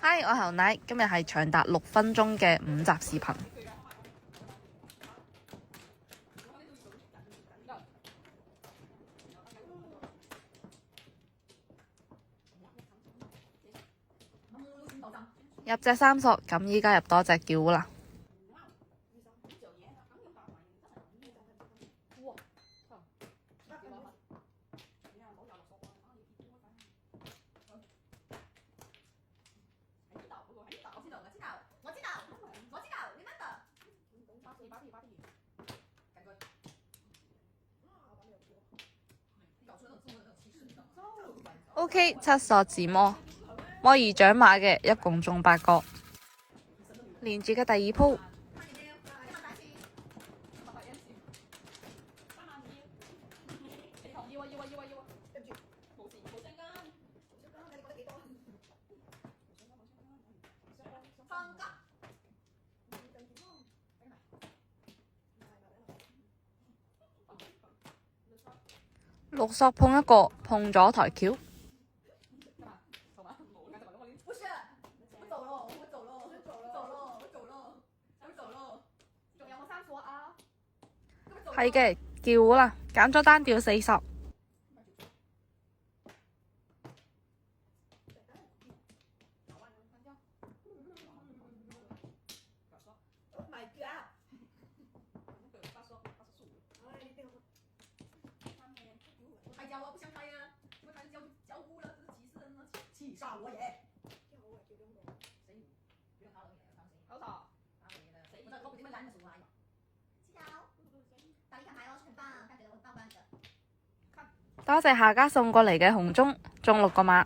Hi，我係牛奶，今日係長達6分鐘嘅5集視頻。入隻3索，咁依家入多隻叫啦。OK， 7索自摸，摩爾獎馬嘅一共中8個，連住嘅第2鋪。6索碰一個，碰咗台橋。係嘅，叫啦，揀咗單調4索。多謝下家送過嚟嘅紅中，中6個馬。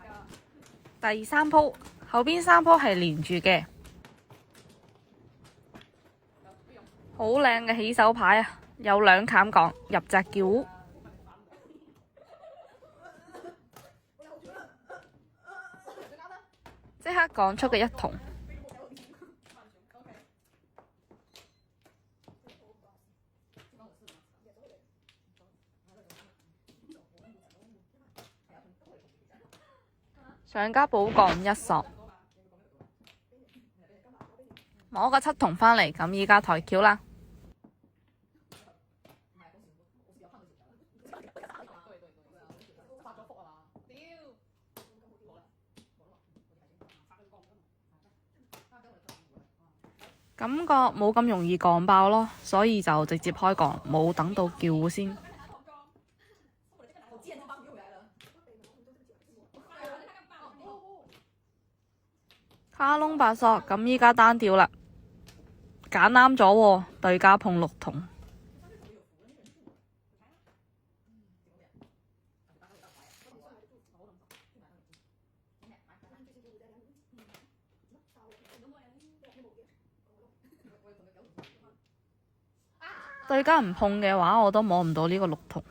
第3鋪，後邊3鋪係連住嘅，好靚嘅起手牌啊！有2砍槓入隻叫，即刻講出嘅1筒。上家寶槓1索，攞個7筒返嚟，咁依家抬轎啦。感覺冇咁容易槓爆咯，所以就直接開槓，冇等到叫先。卡窿8索，咁依家單調啦，揀啱咗喎，對家碰6筒。對家唔碰嘅話，我都摸唔到呢個6筒。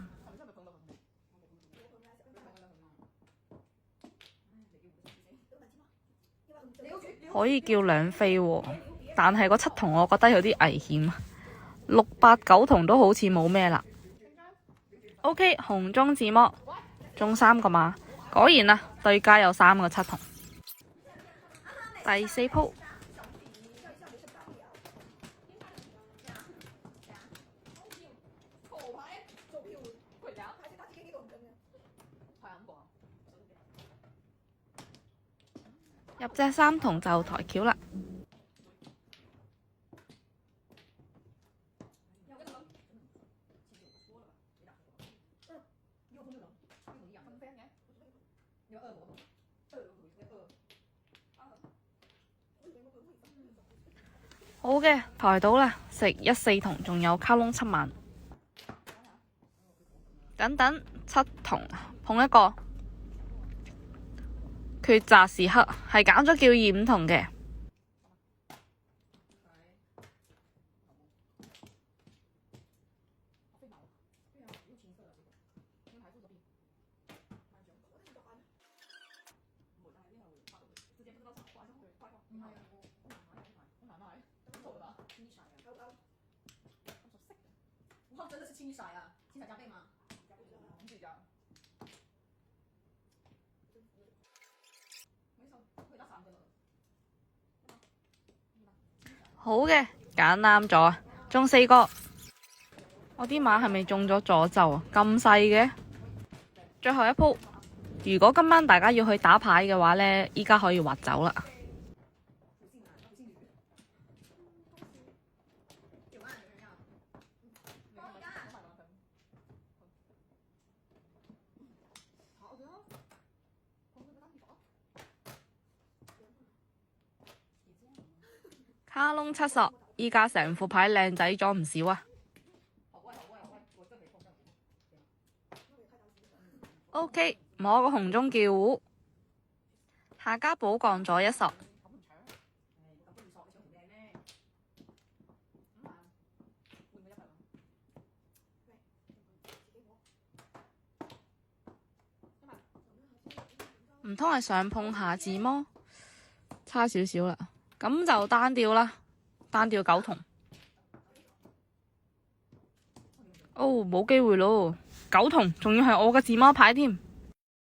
可以叫2飛喎，但係個7筒我覺得有啲危險。6、8、9筒都好似冇咩啦。OK， 紅中自摸，中3個馬，果然啊，對家有3個7筒。第4鋪。入隻3筒就抬轎啦。好嘅，抬到啦，食1、4筒，仲有卡窿7萬。等等，7筒碰一個。抉擇時刻係揀咗叫2、5筒嘅，好嘅，揀啱咗啊，中4個。我啲馬係咪中咗詛咒啊？咁細嘅。最後一鋪，如果今晚大家要去打牌嘅話呢，依家可以劃走啦。卡窿70，依家成副牌靚仔咗唔少啊。OK， 摸個紅中叫胡，下家寶降咗1十。唔通係上碰下字麼？差少少啦，咁就單調啦，單調9筒。哦，冇機會咯，9筒，仲要係我嘅自摸牌添。